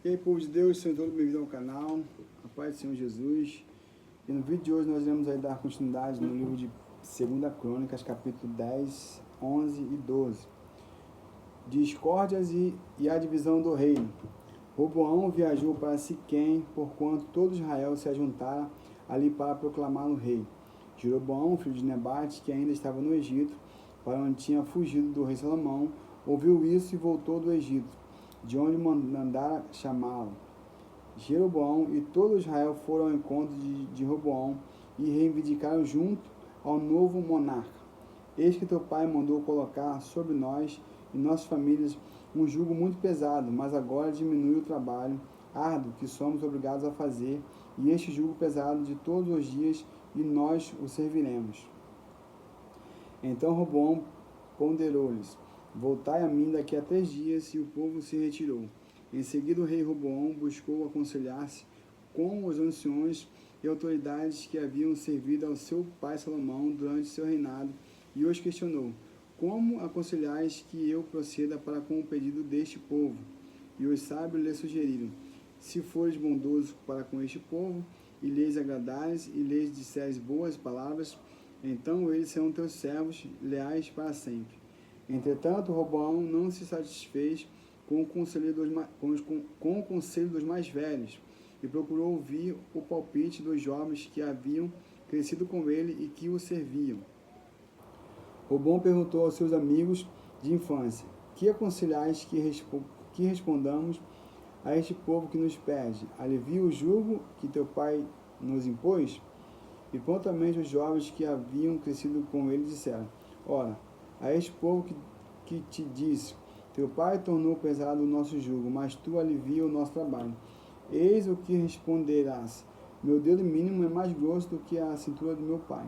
E aí, povo de Deus, sejam todos bem-vindos ao canal, a paz do Senhor Jesus. E no vídeo de hoje nós iremos aí dar continuidade no livro de 2 Crônicas, capítulo 10, 11 e 12. Discórdias e a divisão do reino. Roboão viajou para Siquém, porquanto todo Israel se ajuntara ali para proclamá-lo rei. Jeroboão, filho de Nebate, que ainda estava no Egito, para onde tinha fugido do rei Salomão, ouviu isso e voltou do Egito, de onde mandara chamá-lo. Jeroboão e todo Israel foram ao encontro de Roboão e reivindicaram junto ao novo monarca. Eis que teu pai mandou colocar sobre nós e nossas famílias um jugo muito pesado, mas agora diminui o trabalho árduo que somos obrigados a fazer, e este jugo pesado de todos os dias, e nós o serviremos. Então Roboão ponderou-lhes: voltai a mim daqui a 3 dias, e o povo se retirou. Em seguida o rei Roboão buscou aconselhar-se com os anciões e autoridades que haviam servido ao seu pai Salomão durante seu reinado, e os questionou: como aconselhais que eu proceda para com o pedido deste povo? E os sábios lhe sugeriram: se fores bondoso para com este povo, e lhes agradares, e lhes disseres boas palavras, então eles serão teus servos leais para sempre. Entretanto, Roboão não se satisfez com o conselho dos mais velhos, e procurou ouvir o palpite dos jovens que haviam crescido com ele e que o serviam. Roboão perguntou aos seus amigos de infância: que aconselhais que respondamos a este povo que nos pede? Alivia o jugo que teu pai nos impôs? E prontamente os jovens que haviam crescido com ele disseram: ora, a este povo que te disse: teu pai tornou pesado o nosso jugo, mas tu alivia o nosso trabalho. Eis o que responderás: meu dedo mínimo é mais grosso do que a cintura do meu pai.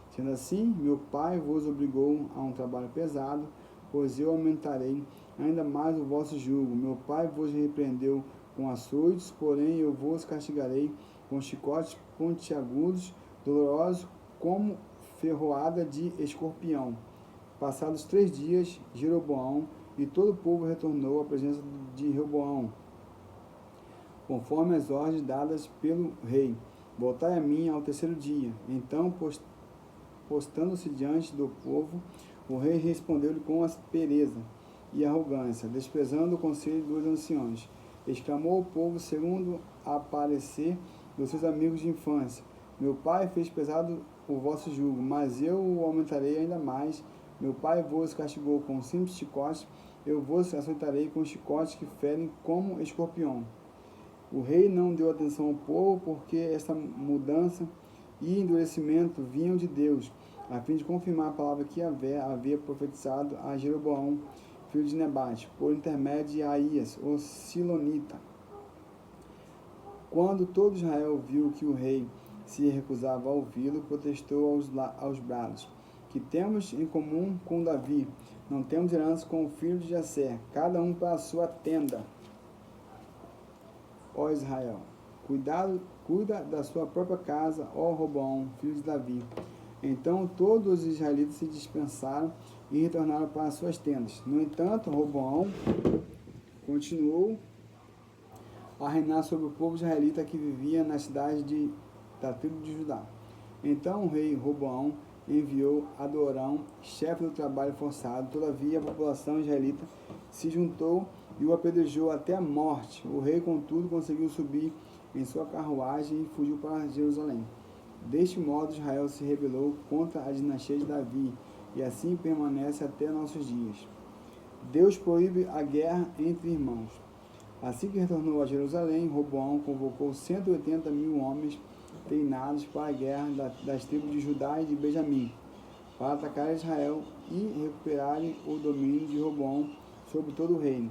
Sendo assim, meu pai vos obrigou a um trabalho pesado, pois eu aumentarei ainda mais o vosso jugo. Meu pai vos repreendeu com açoites, porém eu vos castigarei com chicotes pontiagudos, dolorosos como ferroada de escorpião. Passados 3 dias, Jeroboão e todo o povo retornou à presença de Roboão, conforme as ordens dadas pelo rei: voltai a mim ao 3º dia. Então, postando-se diante do povo, o rei respondeu-lhe com aspereza e arrogância, desprezando o conselho dos anciões. Exclamou o povo segundo a parecer dos seus amigos de infância: meu pai fez pesado o vosso jugo, mas eu o aumentarei ainda mais. Meu pai vos castigou com simples chicotes, eu vos açoitarei com chicotes que ferem como escorpião. O rei não deu atenção ao povo, porque esta mudança e endurecimento vinham de Deus, a fim de confirmar a palavra que Yahvé havia profetizado a Jeroboão, filho de Nebate, por intermédio de Aías, o Silonita. Quando todo Israel viu que o rei se recusava a ouvi-lo, protestou aos brados: que temos em comum com Davi? Não temos herança com o filho de Jessé, cada um para a sua tenda. Ó Israel, cuida da sua própria casa, ó Roboão, filho de Davi. Então todos os israelitas se dispersaram e retornaram para as suas tendas. No entanto, Roboão continuou a reinar sobre o povo israelita que vivia na cidade da tribo de Judá. Então o rei Roboão enviou Adorão, chefe do trabalho forçado. Todavia a população israelita se juntou e o apedrejou até a morte. O rei, contudo, conseguiu subir em sua carruagem e fugiu para Jerusalém. Deste modo, Israel se rebelou contra a dinastia de Davi, e assim permanece até nossos dias. Deus proíbe a guerra entre irmãos. Assim que retornou a Jerusalém, Roboão convocou 180.000 homens treinados para a guerra das tribos de Judá e de Benjamim, para atacar Israel e recuperarem o domínio de Roboão sobre todo o reino.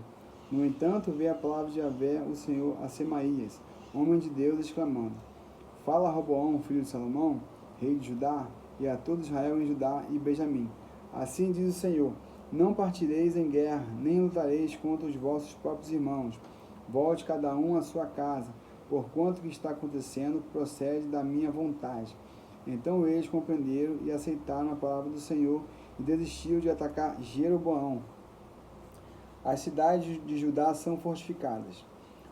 No entanto, veio a palavra de Yahvé, o Senhor, a Semaías, homem de Deus, exclamando: fala a Roboão, filho de Salomão, rei de Judá, e a todo Israel em Judá e Benjamim: assim diz o Senhor: não partireis em guerra, nem lutareis contra os vossos próprios irmãos. Volte cada um à sua casa, porquanto o que está acontecendo procede da minha vontade. Então eles compreenderam e aceitaram a palavra do Senhor e desistiram de atacar Jeroboão. As cidades de Judá são fortificadas.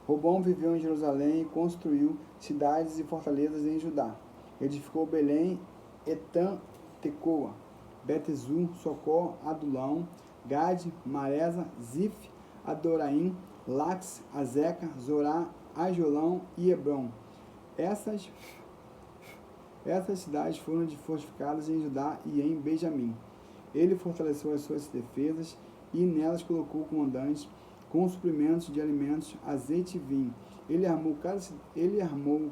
Roboão viveu em Jerusalém e construiu cidades e fortalezas em Judá. Edificou Belém, Etã, Tecoa, Betezur, Socó, Adulão, Gade, Maresa, Zif, Adoraim, Lax, Azeca, Zorá, Ajolão e Hebron. Essas cidades foram fortificadas em Judá e em Benjamim. Ele fortaleceu as suas defesas e nelas colocou comandantes com suprimentos de alimentos, azeite e vinho. Ele armou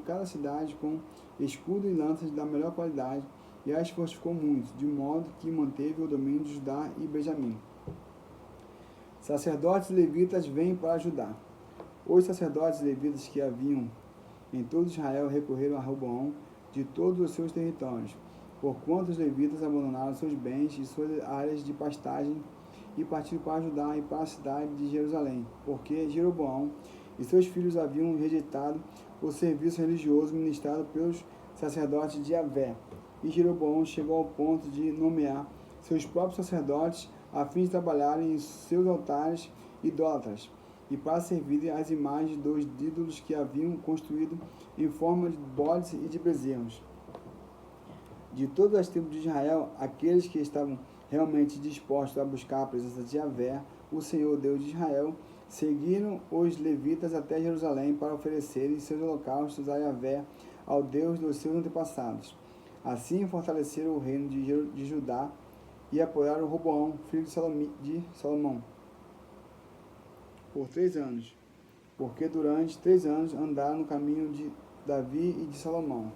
cada cidade com escudo e lanças da melhor qualidade e as fortificou muito, de modo que manteve o domínio de Judá e Benjamim. Sacerdotes e levitas vêm para Judá. Os sacerdotes e levitas que haviam em todo Israel recorreram a Roboão de todos os seus territórios, porquanto os levitas abandonaram seus bens e suas áreas de pastagem e partiram para Judá e para a cidade de Jerusalém, porque Jeroboão e seus filhos haviam rejeitado o serviço religioso ministrado pelos sacerdotes de Javé. E Jeroboão chegou ao ponto de nomear seus próprios sacerdotes a fim de trabalharem em seus altares idólatras e para servirem às imagens dos ídolos que haviam construído em forma de bodes e de bezerros. De todas as tribos de Israel, aqueles que estavam realmente dispostos a buscar a presença de Javé, o Senhor Deus de Israel, seguiram os levitas até Jerusalém para oferecerem seus holocaustos a Javé, ao Deus dos seus antepassados. Assim fortaleceram o reino de Judá e apoiaram Roboão, filho de Salomão, por 3 anos, porque durante 3 anos andaram no caminho de Davi e de Salomão.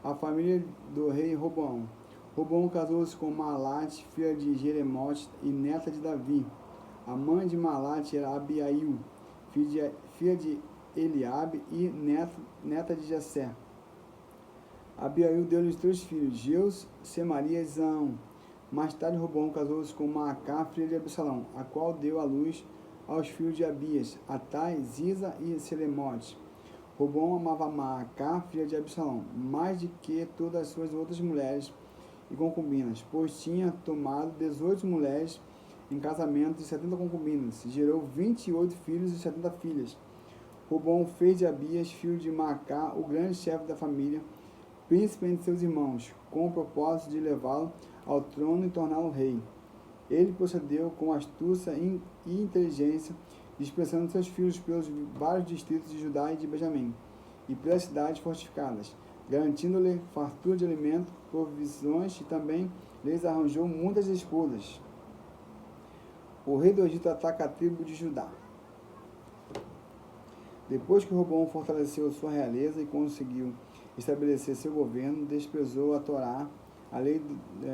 A família do rei Roboão. Roboão casou-se com Malate, filha de Jeremote e neta de Davi. A mãe de Malate era Abiail, filha de Eliabe e neta de Jessé. Abiail deu-lhes 3 filhos, Jeus, Semaria e Zaão. Mais tarde Roboão casou-se com Maacá, filha de Absalão, a qual deu à luz aos filhos de Abias, Atai, Ziza e Selemote. Roboão amava Maacá, filha de Absalão, mais do que todas as suas outras mulheres e concubinas, pois tinha tomado 18 mulheres em casamento e 70 concubinas, e gerou 28 filhos e 70 filhas. Roboão fez de Abias, filho de Maacá, o grande chefe da família, príncipe entre seus irmãos, com o propósito de levá-lo ao trono e torná-lo rei. Ele procedeu com astúcia e inteligência, dispersando seus filhos pelos vários distritos de Judá e de Benjamim, e pelas cidades fortificadas, garantindo-lhe fartura de alimento, provisões, e também lhes arranjou muitas esposas. O rei do Egito ataca a tribo de Judá. Depois que Roboão fortaleceu sua realeza e conseguiu estabelecer seu governo, desprezou a Torá, a lei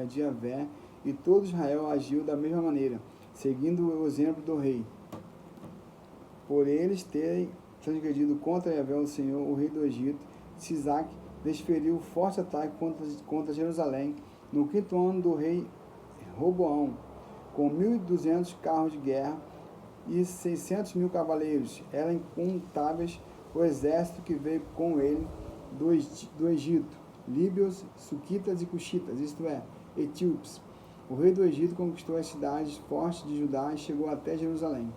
de Javé, e todo Israel agiu da mesma maneira, seguindo o exemplo do rei. Por eles terem transgredido contra Javé, o Senhor, o rei do Egito, Sisaque desferiu forte ataque contra Jerusalém no 5º ano do rei Roboão, com 1.200 carros de guerra e 600.000 cavaleiros. Eram incontáveis o exército que veio com ele do Egito, líbios, suquitas e cuxitas, isto é, etíopes. O rei do Egito conquistou as cidades fortes de Judá e chegou até Jerusalém.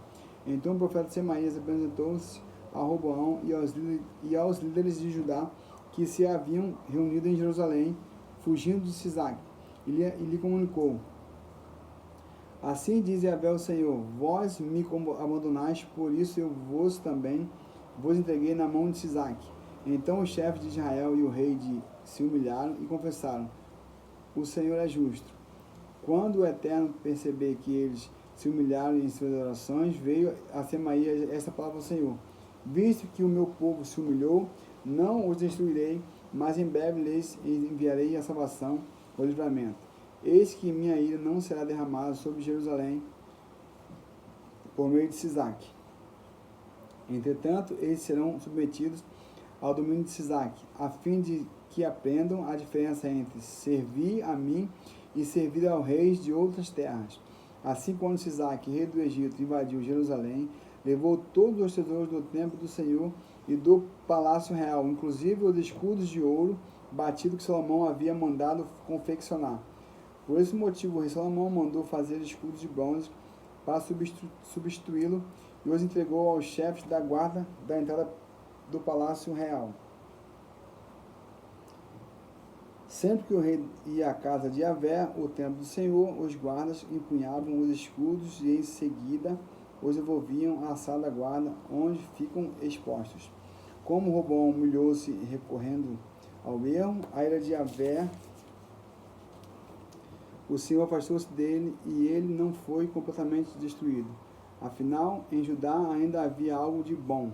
Então o profeta Semaías apresentou-se a Roboão e aos líderes de Judá que se haviam reunido em Jerusalém, fugindo de Sisaque, e lhe comunicou: Assim diz Javé o Senhor, vós me abandonaste, por isso eu também vos entreguei na mão de Sisaque. Então os chefes de Israel e o rei se humilharam e confessaram: O Senhor é justo. Quando o Eterno perceber que eles se humilharam em suas orações, veio a Semaías esta palavra do Senhor: Visto que o meu povo se humilhou, não os destruirei, mas em breve lhes enviarei a salvação, o livramento. Eis que minha ira não será derramada sobre Jerusalém por meio de Sisaque. Entretanto, eles serão submetidos ao domínio de Sisaque, a fim de que aprendam a diferença entre servir a mim e servir aos reis de outras terras. Assim, quando Sisaque, rei do Egito, invadiu Jerusalém, levou todos os tesouros do templo do Senhor e do palácio real, inclusive os escudos de ouro batido que Salomão havia mandado confeccionar. Por esse motivo, o rei Salomão mandou fazer escudos de bronze para substituí-lo e os entregou aos chefes da guarda da entrada do palácio real. Sempre que o rei ia à casa de Javé, o templo do Senhor, os guardas empunhavam os escudos e em seguida os envolviam à sala da guarda, onde ficam expostos. Como Roboão humilhou-se recorrendo ao erro, a ira de Javé, o Senhor afastou-se dele e ele não foi completamente destruído. Afinal, em Judá ainda havia algo de bom: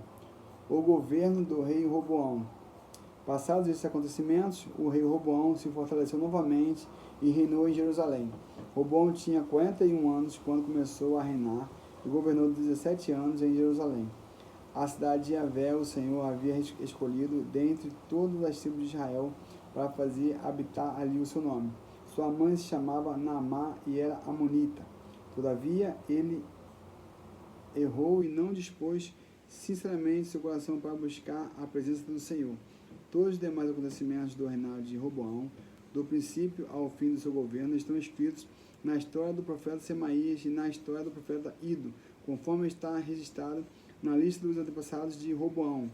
o governo do rei Roboão. Passados esses acontecimentos, o rei Roboão se fortaleceu novamente e reinou em Jerusalém. Roboão tinha 41 anos quando começou a reinar e governou 17 anos em Jerusalém. A cidade de Javé, o Senhor havia escolhido dentre todas as tribos de Israel para fazer habitar ali o seu nome. Sua mãe se chamava Naamá e era amonita. Todavia, ele errou e não dispôs sinceramente seu coração para buscar a presença do Senhor. Todos os demais acontecimentos do reinado de Roboão, do princípio ao fim do seu governo, estão escritos na história do profeta Semaías e na história do profeta Ido, conforme está registrado na lista dos antepassados de Roboão.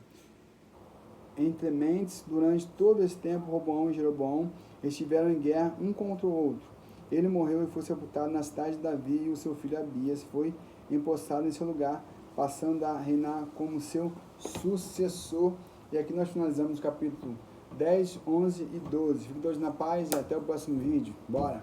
Entre mentes, durante todo esse tempo, Roboão e Jeroboão estiveram em guerra um contra o outro. Ele morreu e foi sepultado na cidade de Davi, e o seu filho Abias foi empossado em seu lugar, passando a reinar como seu sucessor. E aqui nós finalizamos o capítulo 10, 11 e 12. Fiquem todos na paz e até o próximo vídeo. Bora!